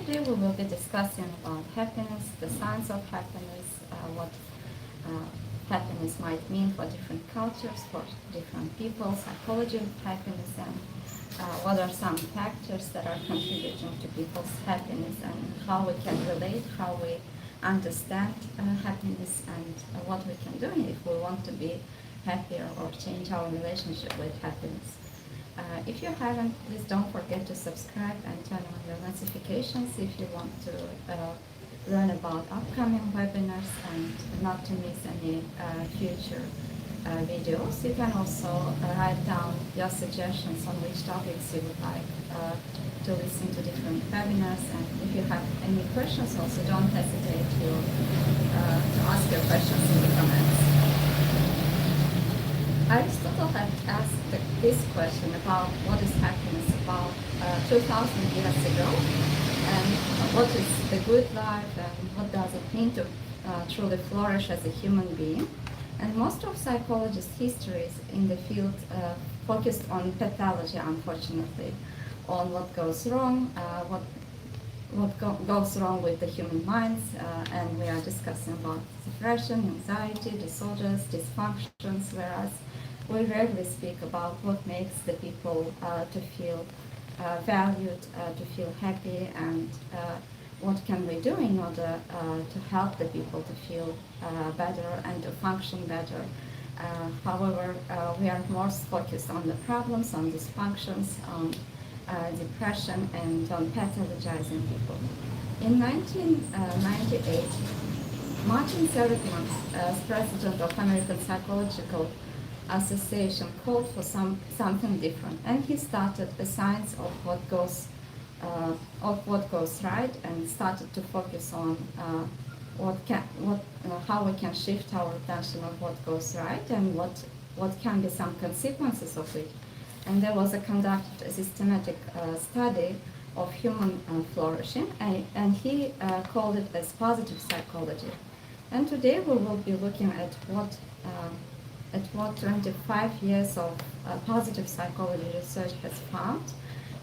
today we will be discussing about happiness, the science of happiness, what happiness might mean for different cultures, for different people, psychology of happiness, and what are some factors that are contributing to people's happiness, and how we can relate, how we understand happiness, and what we can do if we want to be happier or change our relationship with happiness. If you haven't, please don't forget to subscribe and turn on your notifications if you want to learn about upcoming webinars and not to miss any future videos. You can also write down your suggestions on which topics you would like to listen to different webinars, and if you have any questions also don't hesitate to ask your questions in the comments. Aristotle had asked this question about what is happiness about 2,000 years ago, and what is the good life, and what does it mean to truly flourish as a human being. And most of psychologists' histories in the field focused on pathology, unfortunately, on what goes wrong, goes wrong with the human minds, and we are discussing about depression, anxiety, disorders, dysfunctions, whereas we rarely speak about what makes the people to feel valued, to feel happy, and what can we do in order to help the people to feel better and to function better. However, we are more focused on the problems, on dysfunctions, on depression, and on pathologizing people. In 1998, Martin Seligman, as president of American Psychological Association, called for something different, and he started a science of what goes right, and started to focus on how we can shift our attention on what goes right and what can be some consequences of it. And there was conducted a systematic study of human flourishing, and he called it as positive psychology. And today we will be looking at what 25 years of positive psychology research has found,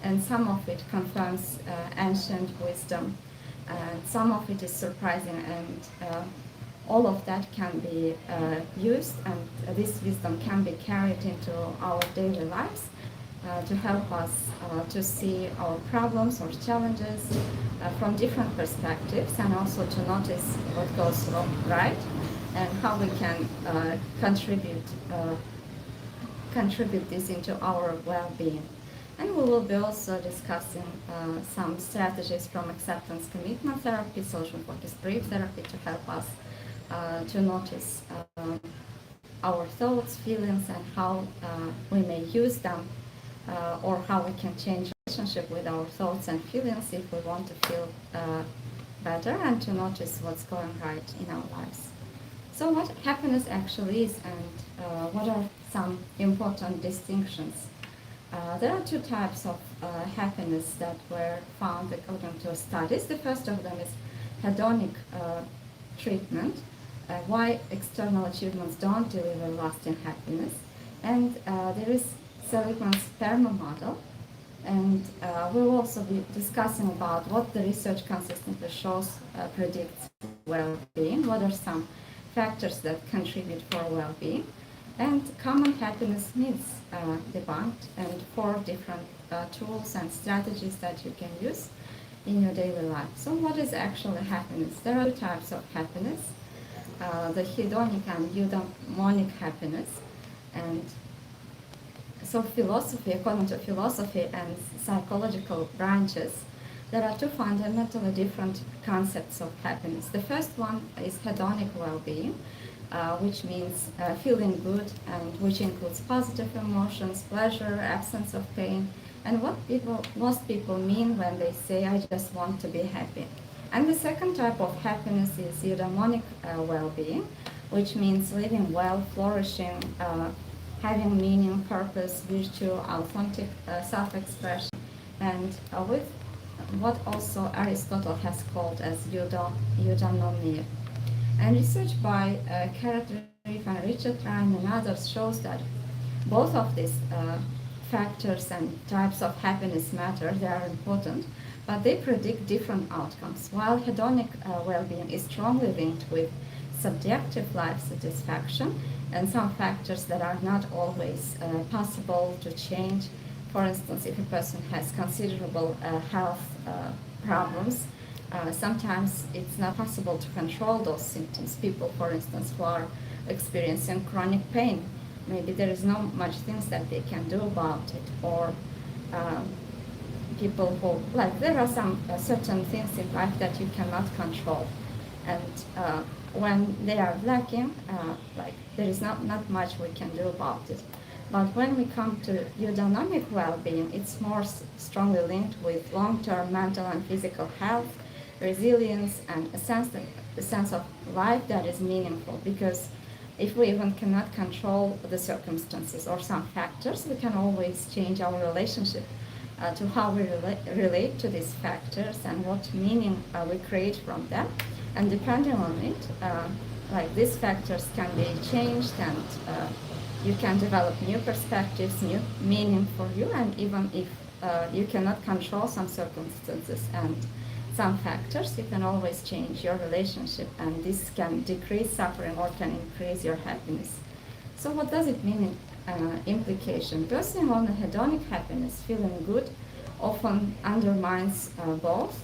and some of it confirms ancient wisdom, and some of it is surprising, and all of that can be used, and this wisdom can be carried into our daily lives to help us to see our problems or challenges from different perspectives, and also to notice what goes wrong, right, and how we can contribute this into our well-being. And we will be also discussing some strategies from acceptance commitment therapy, social focused brief therapy, to help us to notice our thoughts, feelings, and how we may use them, or how we can change relationship with our thoughts and feelings if we want to feel better and to notice what's going right in our lives. So what happiness actually is, and what are some important distinctions? There are two types of happiness that were found according to studies. The first of them is hedonic treatment, why external achievements don't deliver lasting happiness. And there is Seligman's PERMA model, and we will also be discussing about what the research consistently shows predicts well-being, what are some factors that contribute for well-being, and common happiness myths debunked, and 4 different tools and strategies that you can use in your daily life. So what is actually happiness? There are 2 types of happiness, the hedonic and eudaimonic happiness. And so according to philosophy and psychological branches, there are 2 fundamentally different concepts of happiness. The first one is hedonic well-being, which means feeling good, and which includes positive emotions, pleasure, absence of pain, and what most people mean when they say, I just want to be happy. And the second type of happiness is eudaimonic well-being, which means living well, flourishing, having meaning, purpose, virtue, authentic self-expression, and with what also Aristotle has called as eudaimonia. And research by Carrot Reef and Richard Ryan and others shows that both of these factors and types of happiness matter, they are important, but they predict different outcomes. While hedonic well-being is strongly linked with subjective life satisfaction and some factors that are not always possible to change. For instance, if a person has considerable health problems, sometimes it's not possible to control those symptoms. People, for instance, who are experiencing chronic pain, maybe there is not much things that they can do about it, or people who, like, there are some certain things in life that you cannot control, and when they are lacking, like, there is not much we can do about it. But when we come to eudaimonia well-being, it's more strongly linked with long-term mental and physical health, resilience, and a sense of life that is meaningful. Because if we even cannot control the circumstances or some factors, we can always change our relationship to how we relate to these factors and what meaning we create from them. And depending on it, like, these factors can be changed, and you can develop new perspectives, new meaning for you. And even if you cannot control some circumstances and some factors, you can always change your relationship, and this can decrease suffering or can increase your happiness. So what does it mean in implication? Bursting on the hedonic happiness, feeling good, often undermines both,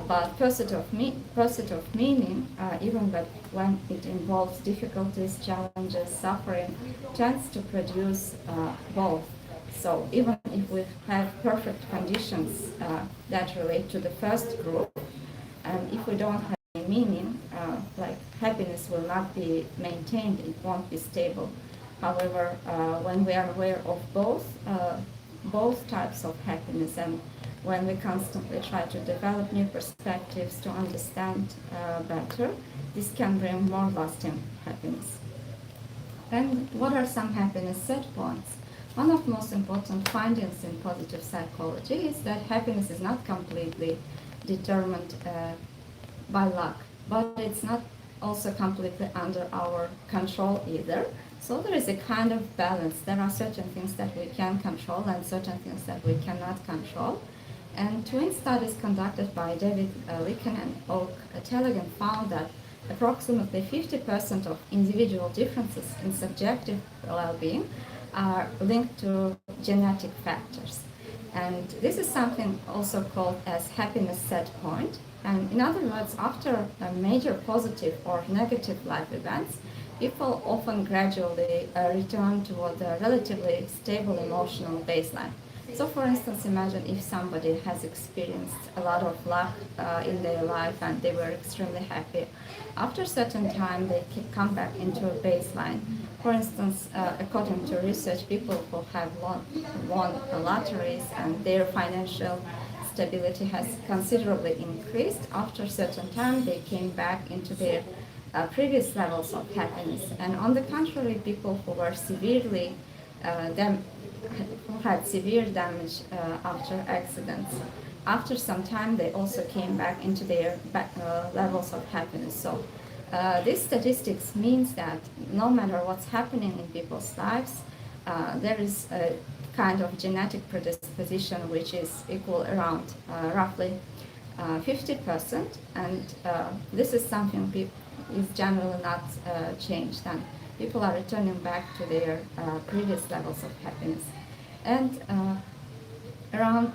but pursuit of meaning, even when it involves difficulties, challenges, suffering, tends to produce both. So even if we have perfect conditions that relate to the first group, and if we don't have any meaning, like, happiness will not be maintained, it won't be stable. However, when we are aware of both types of happiness, and when we constantly try to develop new perspectives to understand better, this can bring more lasting happiness. And what are some happiness set points? One of the most important findings in positive psychology is that happiness is not completely determined by luck, but it's not also completely under our control either. So there is a kind of balance. There are certain things that we can control and certain things that we cannot control. And twin studies conducted by David Licken and Oak Tellegen found that approximately 50% of individual differences in subjective well-being are linked to genetic factors. And this is something also called as happiness set point. And in other words, after a major positive or negative life events, people often gradually return toward a relatively stable emotional baseline. So for instance, imagine if somebody has experienced a lot of luck in their life and they were extremely happy. After a certain time, they come back into a baseline. For instance, according to research, people who have won lotteries and their financial stability has considerably increased. After a certain time, they came back into their previous levels of happiness. And on the contrary, people who were who had severe damage after accidents, after some time they also came back into their levels of happiness. So this statistics means that no matter what's happening in people's lives, there is a kind of genetic predisposition which is equal around roughly 50%, and this is something is generally not changed, and people are returning back to their previous levels of happiness. And around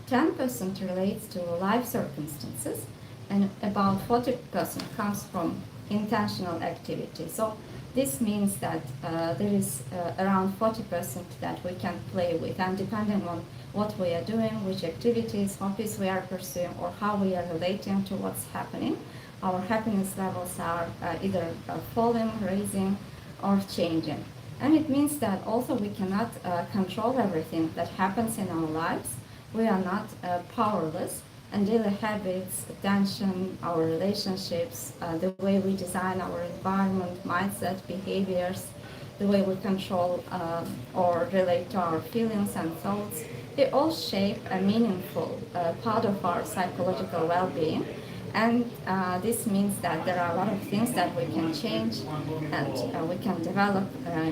10% relates to life circumstances, and about 40% comes from intentional activity. So this means that there is around 40% that we can play with, and depending on what we are doing, which activities, hobbies we are pursuing, or how we are relating to what's happening, our happiness levels are either falling, raising, or changing. And it means that also we cannot control everything that happens in our lives. We are not powerless, and daily habits, attention, our relationships, the way we design our environment, mindset, behaviors, the way we control or relate to our feelings and thoughts, they all shape a meaningful part of our psychological well-being. And this means that there are a lot of things that we can change, and we can develop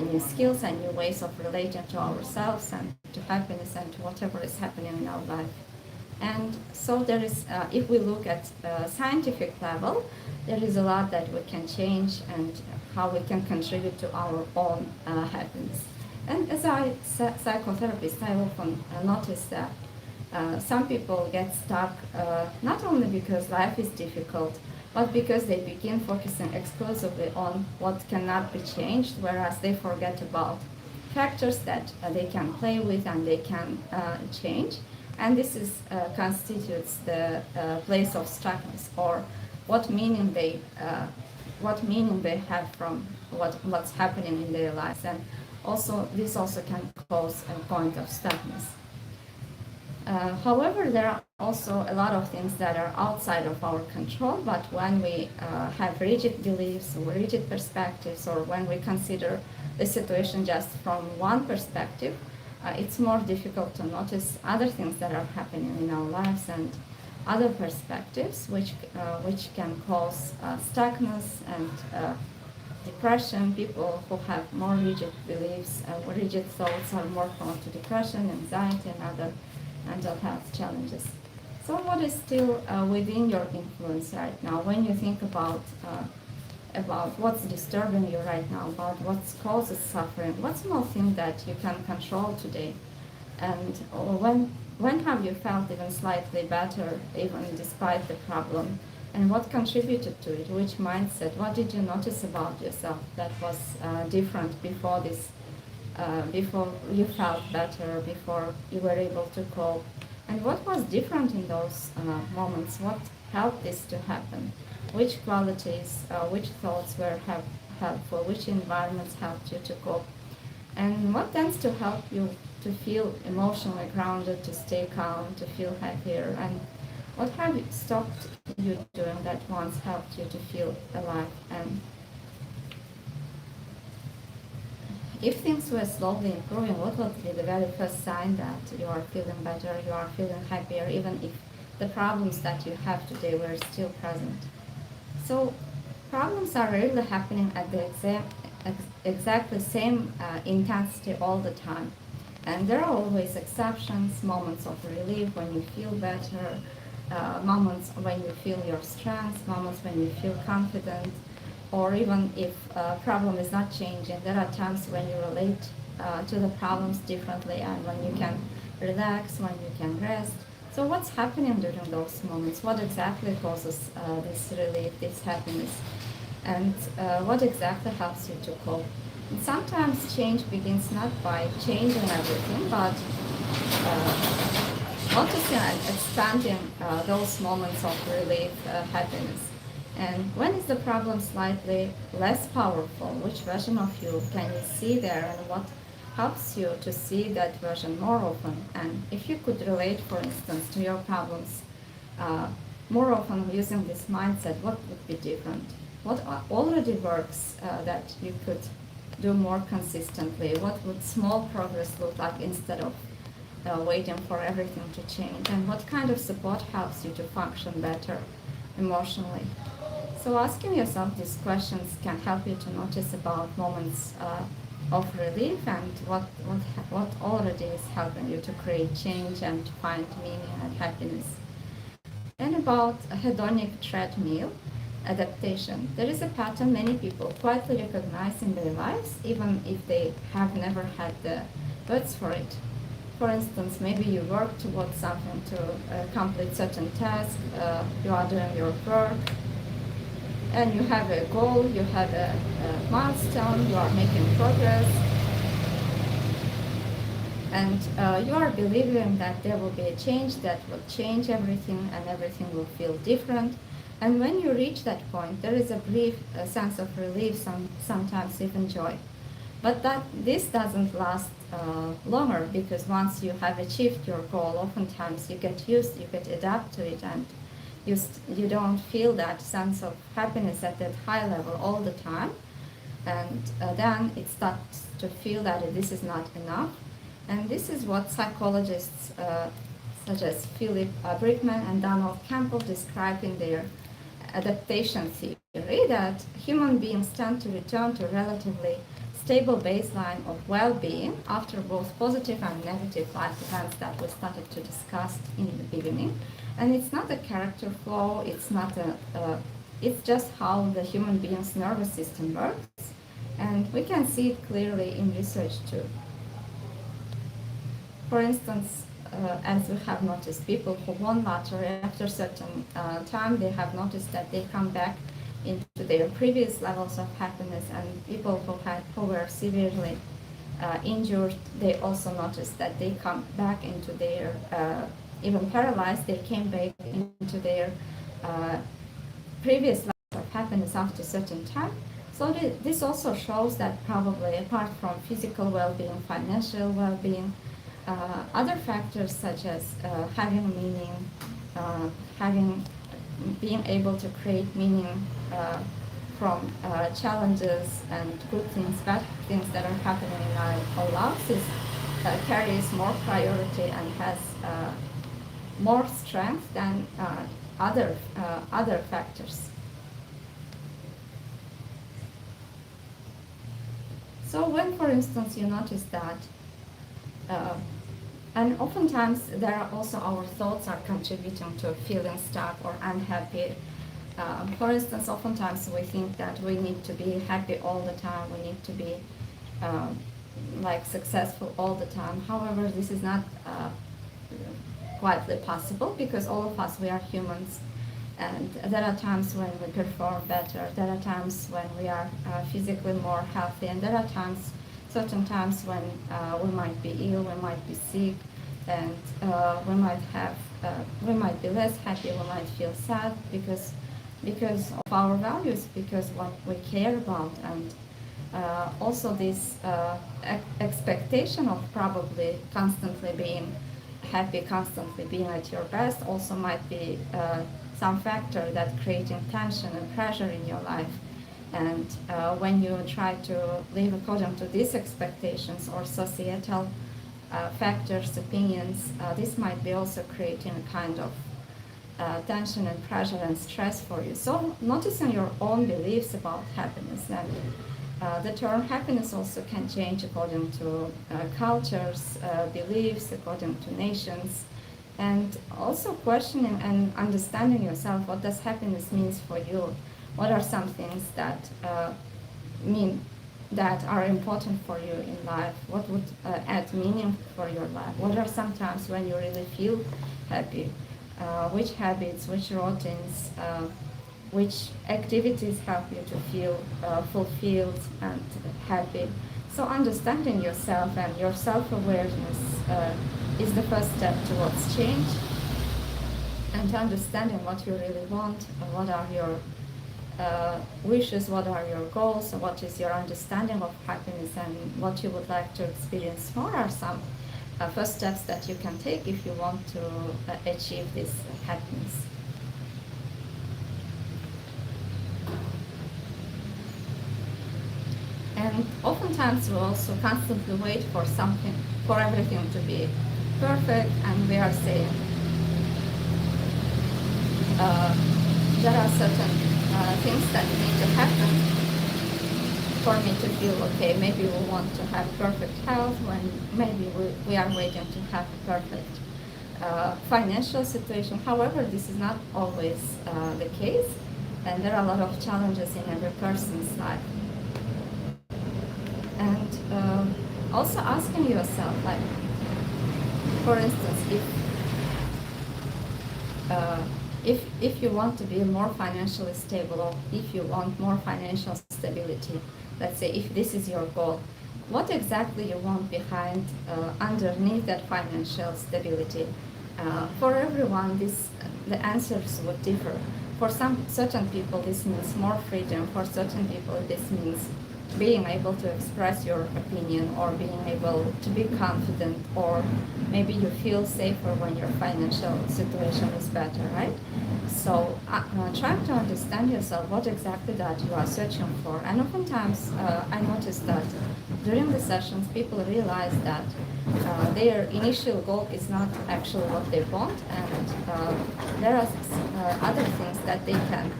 new skills and new ways of relating to ourselves and to happiness and to whatever is happening in our life. And so there is, if we look at scientific level, there is a lot that we can change and how we can contribute to our own happiness. And as a psychotherapist, I often notice that some people get stuck not only because life is difficult, but because they begin focusing exclusively on what cannot be changed, whereas they forget about factors that they can play with and they can change. And this is constitutes the place of stuckness, or what meaning they have from what's happening in their lives. And also this also can cause a point of stuckness. However, there are also a lot of things that are outside of our control, but when we have rigid beliefs or rigid perspectives, or when we consider the situation just from one perspective, it's more difficult to notice other things that are happening in our lives and other perspectives, which can cause stuckness and depression. People who have more rigid beliefs, rigid thoughts, are more prone to depression, anxiety, and other mental health challenges. So what is still within your influence right now when you think about what's disturbing you right now, about what causes suffering? What small thing that you can control today? And when have you felt even slightly better, even despite the problem? And what contributed to it? Which mindset? What did you notice about yourself that was different before this? Before you felt better, before you were able to cope? And what was different in those moments? What helped this to happen? Which qualities, which thoughts were helpful? Which environments helped you to cope? And what tends to help you to feel emotionally grounded, to stay calm, to feel happier? And what have you stopped you doing that once helped you to feel alive? And if things were slowly improving, what would be the very first sign that you are feeling better, you are feeling happier, even if the problems that you have today were still present? So problems are rarely happening at the exactly same intensity all the time. And there are always exceptions, moments of relief when you feel better, moments when you feel your strength, moments when you feel confident, or even if a problem is not changing, there are times when you relate to the problems differently, and when you can relax, when you can rest. So what's happening during those moments? What exactly causes this relief, this happiness? And what exactly helps you to cope? And sometimes change begins not by changing everything, but noticing and expanding those moments of relief, happiness. And when is the problem slightly less powerful? Which version of you can you see there, and what helps you to see that version more often? And if you could relate, for instance, to your problems more often using this mindset, what would be different? What already works that you could do more consistently? What would small progress look like instead of waiting for everything to change? And what kind of support helps you to function better emotionally? So asking yourself these questions can help you to notice about moments of relief and what already is helping you to create change and to find meaning and happiness. And about a hedonic treadmill adaptation, there is a pattern many people quietly recognize in their lives, even if they have never had the words for it. For instance, maybe you work towards something to complete certain task, you are doing your work, and you have a goal, you have a milestone, you are making progress, and you are believing that there will be a change that will change everything and everything will feel different. And when you reach that point, there is a brief sense of relief, sometimes even joy. But this doesn't last longer, because once you have achieved your goal, oftentimes you get adapt to it, and you don't feel that sense of happiness at that high level all the time. And then it starts to feel that this is not enough. And this is what psychologists such as Philip Brickman and Donald Campbell describe in their adaptation theory, that human beings tend to return to relatively stable baseline of well-being after both positive and negative life events that we started to discuss in the beginning. And it's not a character flaw, it's just how the human being's nervous system works, and we can see it clearly in research too. For instance, as we have noticed, people who won lottery after a certain time, they have noticed that they come back into their previous levels of happiness, and people who were severely injured, they also noticed that they come back into their, even paralyzed, they came back into their previous levels of happiness after a certain time. So this also shows that probably apart from physical well-being, financial well-being, other factors such as having meaning, being able to create meaning from challenges and good things, bad things that are happening in our lives carries more priority and has more strength than other factors. So when, for instance, you notice that, and oftentimes there are also our thoughts are contributing to feeling stuck or unhappy. For instance, oftentimes we think that we need to be happy all the time, we need to be like successful all the time. However, this is not quietly possible, because all of us, we are humans, and there are times when we perform better, there are times when we are physically more healthy, and there are certain times when we might be ill, we might be sick, and we might be less happy, we might feel sad because of our values, because what we care about, and also this expectation of probably constantly being happy, constantly being at your best, also might be some factor that creating tension and pressure in your life. And when you try to live according to these expectations or societal factors, opinions, this might be also creating a kind of tension and pressure and stress for you. So noticing your own beliefs about happiness, and the term happiness also can change according to cultures, beliefs, according to nations, and also questioning and understanding yourself, what does happiness means for you? What are some things that that are important for you in life? What would add meaning for your life? What are some times when you really feel happy? Which habits, which routines, which activities help you to feel fulfilled and happy? So understanding yourself and your self-awareness is the first step towards change, and understanding what you really want, what are your wishes, what are your goals, what is your understanding of happiness, and what you would like to experience more are some first steps that you can take if you want to achieve this happiness. And oftentimes we also constantly wait for everything to be perfect, and we are saying there are certain things that need to happen for me to feel okay. Maybe we want to have perfect health, when maybe we are waiting to have perfect financial situation. However, this is not always the case, and there are a lot of challenges in every person's life. And also asking yourself, like, for instance, if you want to be more financially stable, or if you want more financial stability, let's say if this is your goal, what exactly you want behind, underneath that financial stability? For everyone, the answers would differ. For certain people, this means more freedom. For certain people, this means being able to express your opinion, or being able to be confident, or maybe you feel safer when your financial situation is better, right? So trying to understand yourself, what exactly that you are searching for. And oftentimes, I noticed that during the sessions, people realize that their initial goal is not actually what they want, and there are other things that they can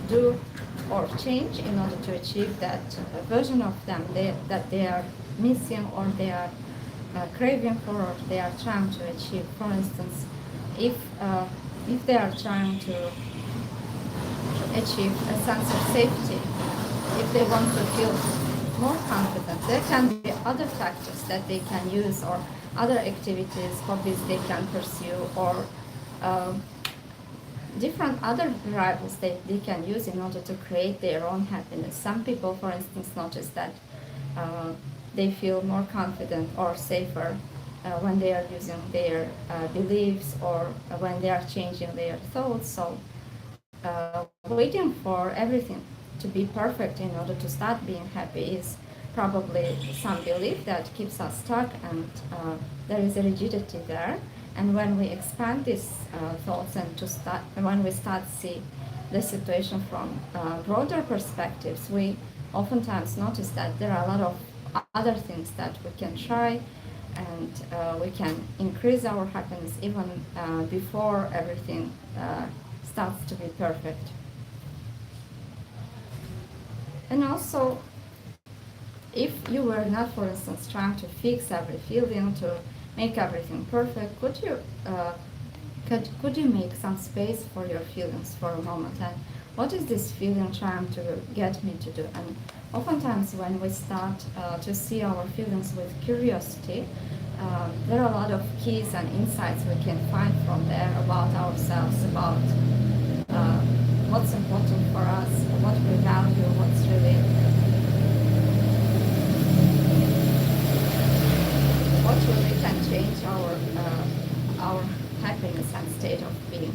do or change in order to achieve that version of them that they are missing, or they are craving for, or they are trying to achieve. For instance, if they are trying to achieve a sense of safety, if they want to feel more confident, there can be other factors that they can use, or other activities, hobbies they can pursue, or different other variables they can use in order to create their own happiness. Some people, for instance, notice that they feel more confident or safer when they are using their beliefs, or when they are changing their thoughts. So waiting for everything to be perfect in order to start being happy is probably some belief that keeps us stuck, and there is a rigidity there. And when we expand these thoughts, and when we start to see the situation from broader perspectives, we oftentimes notice that there are a lot of other things that we can try, and we can increase our happiness even before everything starts to be perfect. And also, if you were not, for instance, trying to fix every feeling, to make everything perfect, could you make some space for your feelings for a moment? And what is this feeling trying to get me to do? And oftentimes when we start to see our feelings with curiosity, there are a lot of keys and insights we can find from there about ourselves, about what's important for us, what we value, what's really can change our happiness and state of being.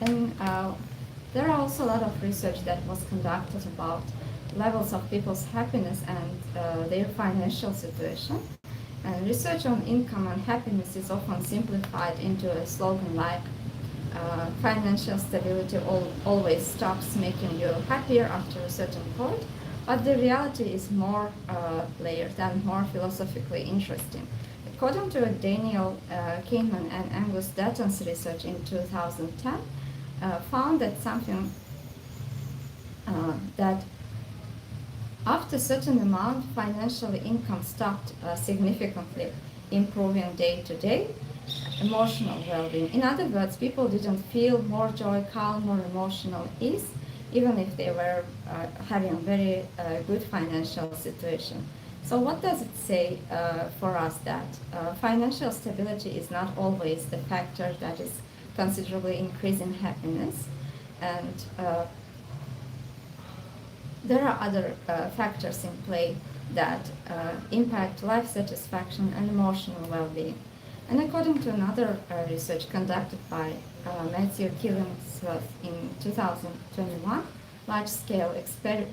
And there are also a lot of research that was conducted about levels of people's happiness and their financial situation. And research on income and happiness is often simplified into a slogan like financial stability always stops making you happier after a certain point, but the reality is more layered and more philosophically interesting. According to Daniel Kahneman and Angus Deaton's research in 2010, found that that after a certain amount, financial income stopped significantly improving day-to-day emotional well-being. In other words, people didn't feel more joy, calm, or emotional ease, even if they were having a very good financial situation. So what does it say for us that financial stability is not always the factor that is considerably increasing happiness, and there are other factors in play that impact life satisfaction and emotional well-being. And according to another research conducted by Matthew Killingsworth in 2021, large-scale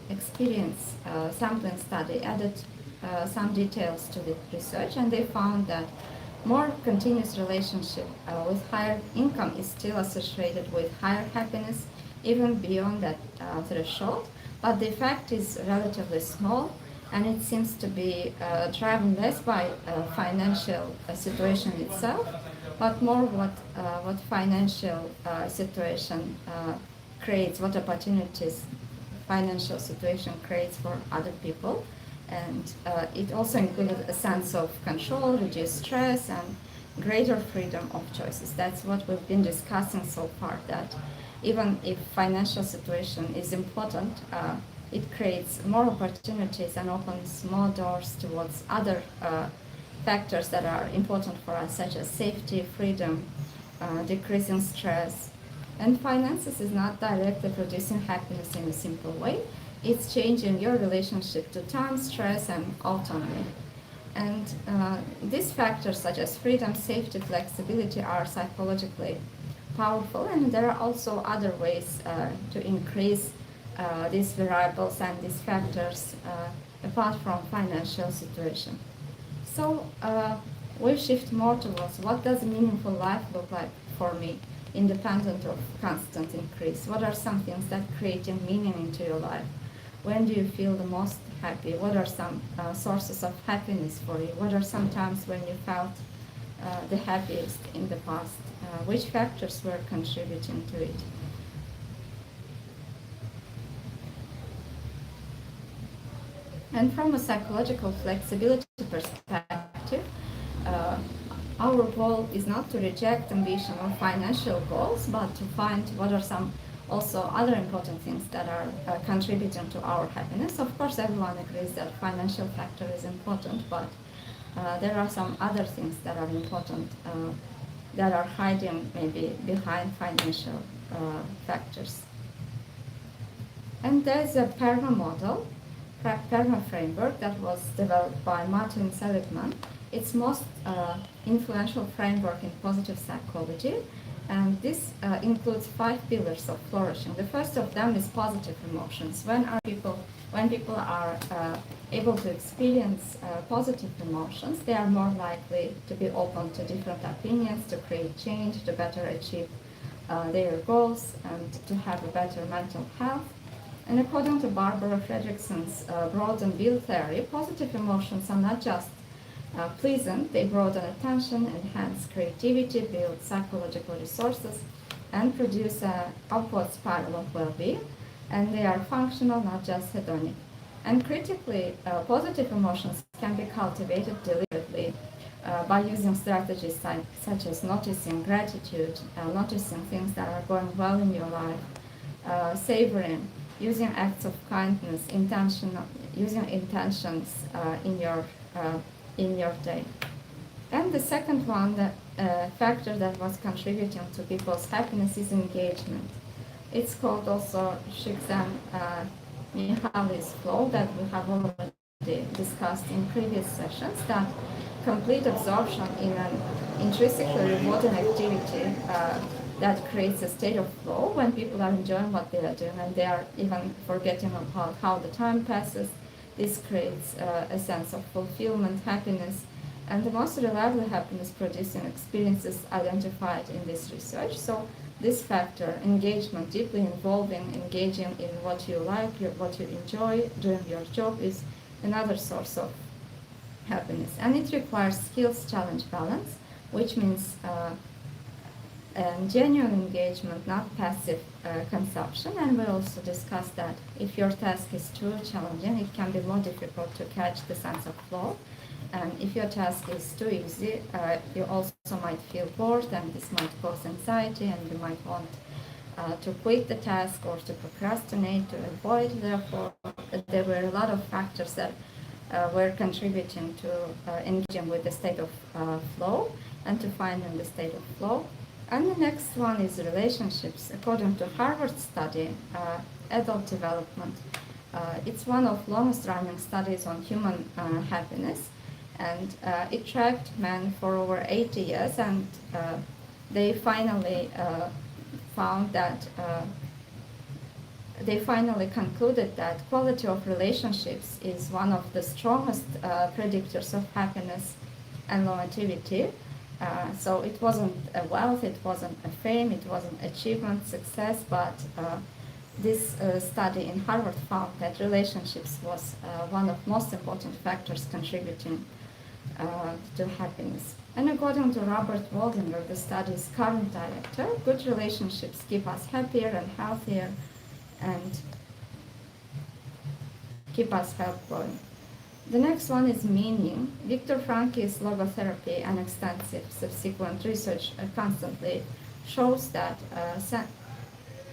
experience sampling study added some details to the research, and they found that more continuous relationship with higher income is still associated with higher happiness, even beyond that threshold, but the effect is relatively small, and it seems to be driven less by financial situation itself, but more what financial situation creates, what opportunities financial situation creates for other people. And it also included a sense of control, reduced stress, and greater freedom of choices. That's what we've been discussing so far, that even if financial situation is important, it creates more opportunities and opens more doors towards other factors that are important for us, such as safety, freedom, decreasing stress. And finances is not directly producing happiness in a simple way. It's changing your relationship to time, stress, and autonomy. And these factors, such as freedom, safety, flexibility, are psychologically powerful, and there are also other ways to increase these variables and these factors apart from financial situation. So we shift more towards what does a meaningful life look like for me, independent of constant increase? What are some things that create a meaning into your life? When do you feel the most happy? What are some sources of happiness for you? What are some times when you felt the happiest in the past? Which factors were contributing to it? And from a psychological flexibility perspective, uh, our goal is not to reject ambition or financial goals, but to find what are some also other important things that are contributing to our happiness. Of course, everyone agrees that financial factor is important, but there are some other things that are important that are hiding maybe behind financial factors. And there's a PERMA model, PERMA framework that was developed by Martin Seligman. It's most influential framework in positive psychology, and this includes 5 pillars of flourishing. The first of them is positive emotions. When people are able to experience positive emotions, they are more likely to be open to different opinions, to create change, to better achieve their goals, and to have a better mental health. And according to Barbara Fredrickson's broaden build theory, positive emotions are not just pleasant, they broaden attention, enhance creativity, build psychological resources, and produce an upward spiral of well-being. And they are functional, not just hedonic. And critically, positive emotions can be cultivated deliberately by using strategies such as noticing gratitude, noticing things that are going well in your life, savoring, using acts of kindness, using intentions in your day. And the second one, the factor that was contributing to people's happiness is engagement. It's called also Csikszentmihalyi's flow that we have already discussed in previous sessions, that complete absorption in an intrinsically rewarding activity that creates a state of flow when people are enjoying what they are doing and they are even forgetting about how the time passes. This creates a sense of fulfillment, happiness, and the most reliable happiness producing experiences identified in this research. So this factor, engagement, deeply involving, engaging in what you like, what you enjoy, doing your job, is another source of happiness. And it requires skills challenge balance, which means genuine engagement, not passive consumption. And we also discussed that if your task is too challenging, it can be more difficult to catch the sense of flow. And if your task is too easy, you also might feel bored, and this might cause anxiety, and you might want to quit the task or to procrastinate, to avoid. Therefore, there were a lot of factors that were contributing to engaging with the state of flow and to finding the state of flow. And the next one is relationships. According to Harvard study, adult development, it's one of longest running studies on human happiness, and it tracked men for over 80 years, and they finally found that they finally concluded that quality of relationships is one of the strongest predictors of happiness and longevity. So it wasn't a wealth, it wasn't a fame, it wasn't achievement, success, but this study in Harvard found that relationships was one of most important factors contributing to happiness. And according to Robert Waldinger, the study's current director, good relationships keep us happier and healthier and keep us health growing. The next one is meaning. Viktor Frankl's logotherapy and extensive subsequent research constantly shows that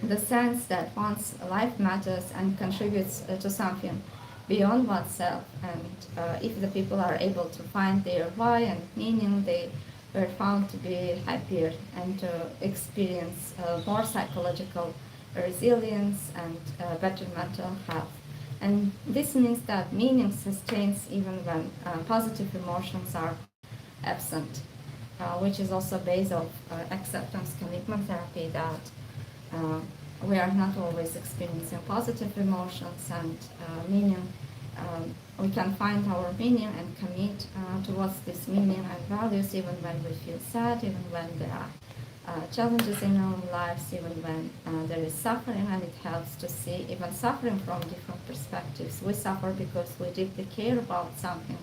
the sense that one's life matters and contributes to something beyond oneself. And if the people are able to find their why and meaning, they were found to be happier and to experience more psychological resilience and better mental health. And this means that meaning sustains even when positive emotions are absent, which is also based on acceptance commitment therapy, that we are not always experiencing positive emotions, and meaning we can find our meaning and commit towards this meaning and values even when we feel sad, even when there are challenges in our lives, even when there is suffering, and it helps to see even suffering from different perspectives. We suffer because we deeply care about something.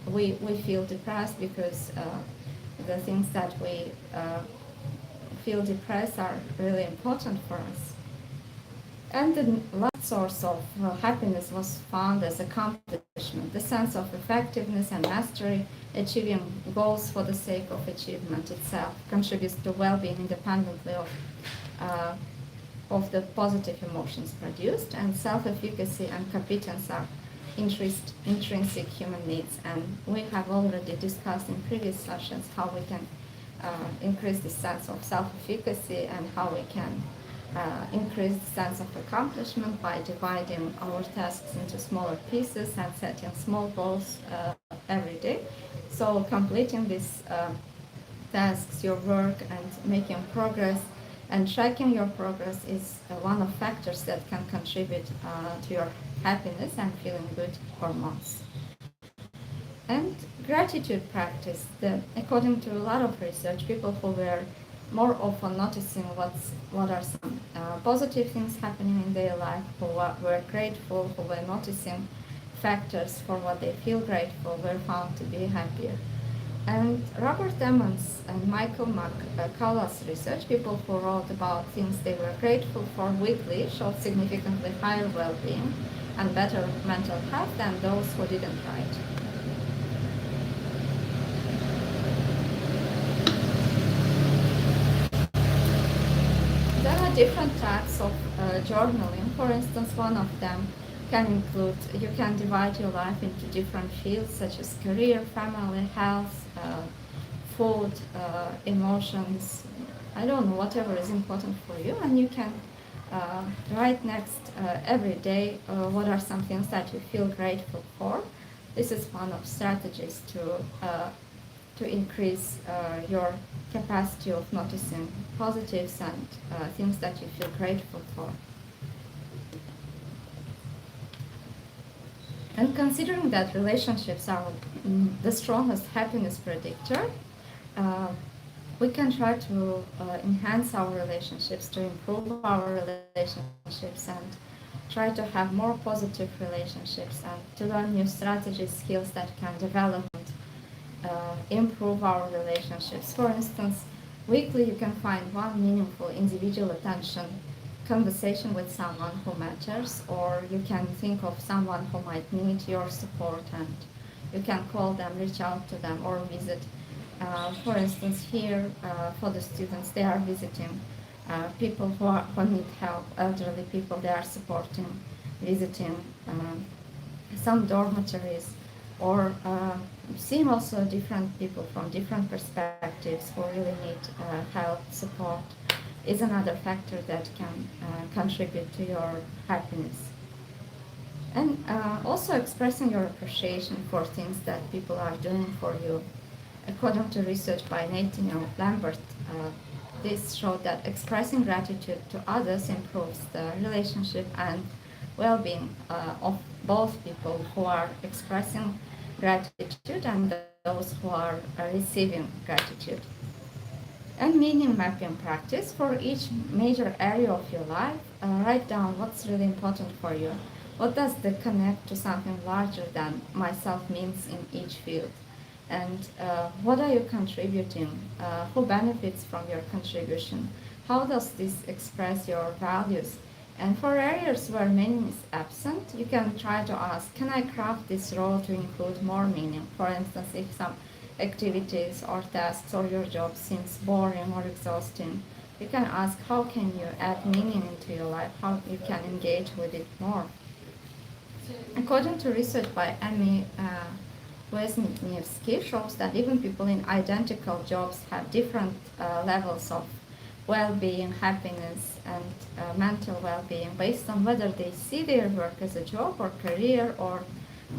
We feel depressed because the things that we feel depressed are really important for us. And the last source of happiness was found as accomplishment, the sense of effectiveness and mastery. Achieving goals for the sake of achievement itself contributes to well-being independently of the positive emotions produced, and self-efficacy and competence are intrinsic human needs. And we have already discussed in previous sessions how we can increase the sense of self-efficacy and how we can increase the sense of accomplishment by dividing our tasks into smaller pieces and setting small goals every day. So completing these tasks, your work, and making progress and tracking your progress is one of factors that can contribute to your happiness and feeling good hormones. And gratitude practice. According to a lot of research, people who were more often noticing what are some positive things happening in their life, who were grateful, who were noticing factors for what they feel grateful, were found to be happier. And Robert Emmons and Michael McCullough's research, people who wrote about things they were grateful for weekly, showed significantly higher well-being and better mental health than those who didn't write. There are different types of journaling. For instance, one of them can include, you can divide your life into different fields such as career, family, health, food, emotions, I don't know, whatever is important for you, and you can write next every day what are some things that you feel grateful for. This is one of strategies to increase your capacity of noticing positives and things that you feel grateful for. And considering that relationships are the strongest happiness predictor, we can try to enhance our relationships, to improve our relationships, and try to have more positive relationships, and to learn new strategies, skills that can develop and improve our relationships. For instance, weekly you can find one meaningful individual attention conversation with someone who matters, or you can think of someone who might need your support and you can call them, reach out to them, or visit. For instance, here for the students, they are visiting people who need help, elderly people, they are supporting, visiting some dormitories, or seeing also different people from different perspectives who really need help, support, is another factor that can contribute to your happiness. And also expressing your appreciation for things that people are doing for you. According to research by Nathaniel Lambert, this showed that expressing gratitude to others improves the relationship and well-being of both people who are expressing gratitude and those who are receiving gratitude. And meaning mapping practice. For each major area of your life, write down what's really important for you. What does the connect to something larger than myself means in each field? And what are you contributing? Who benefits from your contribution? How does this express your values? And for areas where meaning is absent, you can try to ask, can I craft this role to include more meaning? For instance, if some activities or tasks or your job seems boring or exhausting, you can ask, how can you add meaning into your life? How you can engage with it more? According to research by Amy Wisniewski, shows that even people in identical jobs have different levels of well-being, happiness, and mental well-being based on whether they see their work as a job or career or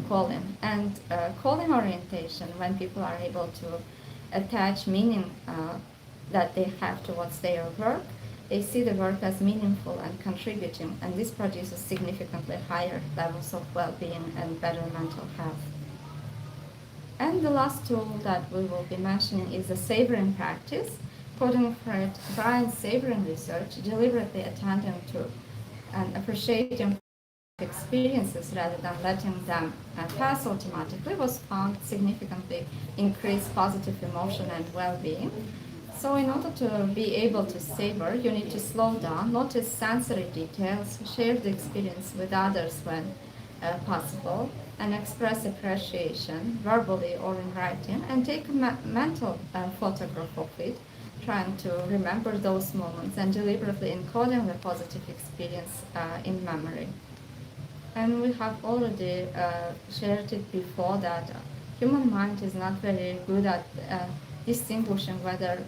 calling. And calling orientation, when people are able to attach meaning that they have towards their work, They see the work as meaningful and contributing, and this produces significantly higher levels of well-being and better mental health. And the last tool that we will be mentioning is the savoring practice. According to Brian's savoring research, deliberately attending to and appreciating experiences rather than letting them pass automatically was found significantly increase positive emotion and well-being. So in order to be able to savor, you need to slow down, notice sensory details, share the experience with others when possible, and express appreciation verbally or in writing, and take a mental photograph of it, trying to remember those moments and deliberately encoding the positive experience in memory. And we have already shared it before that human mind is not very good at distinguishing whether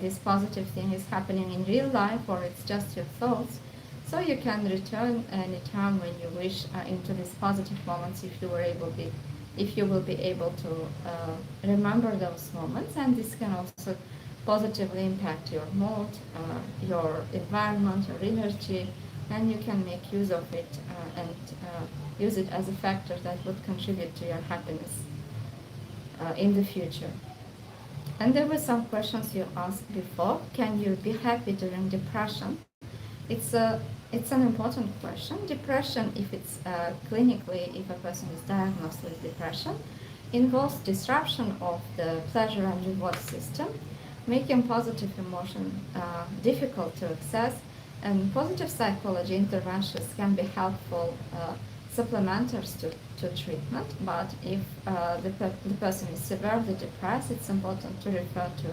this positive thing is happening in real life or it's just your thoughts. So you can return anytime when you wish into these positive moments if you will be able to remember those moments, and this can also positively impact your mood, your environment, your energy, and you can make use of it and use it as a factor that would contribute to your happiness in the future. And there were some questions you asked before. Can you be happy during depression? It's an important question. Depression, if it's clinically, if a person is diagnosed with depression, involves disruption of the pleasure and reward system, making positive emotion difficult to access, and positive psychology interventions can be helpful supplementers to treatment, but if the person is severely depressed, it's important to refer to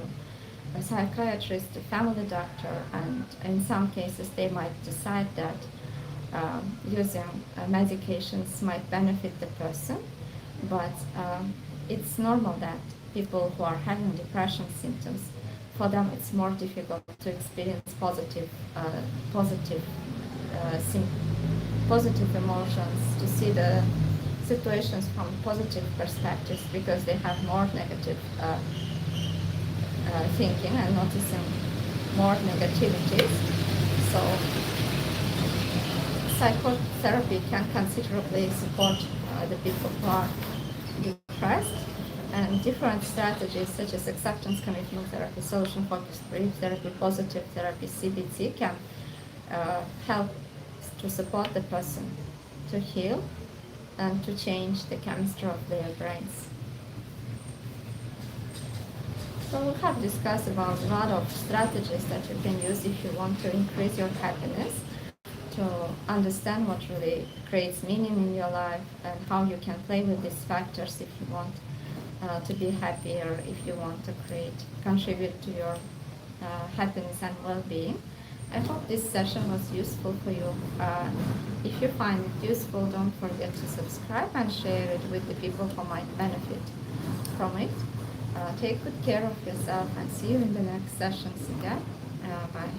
a psychiatrist, a family doctor, and in some cases they might decide that using medications might benefit the person, but it's normal that people who are having depression symptoms, for them it's more difficult to experience positive emotions, to see the situations from positive perspectives, because they have more negative thinking and noticing more negativities. So psychotherapy can considerably support the people who are depressed, and different strategies such as acceptance commitment therapy, solution focused brief therapy, positive therapy, CBT can help to support the person to heal and to change the chemistry of their brains. So we have discussed about a lot of strategies that you can use if you want to increase your happiness, to understand what really creates meaning in your life, and how you can play with these factors if you want to be happier, if you want to contribute to your happiness and well-being. I hope this session was useful for you. If you find it useful, don't forget to subscribe and share it with the people who might benefit from it. Take good care of yourself, and see you in the next sessions again. Bye.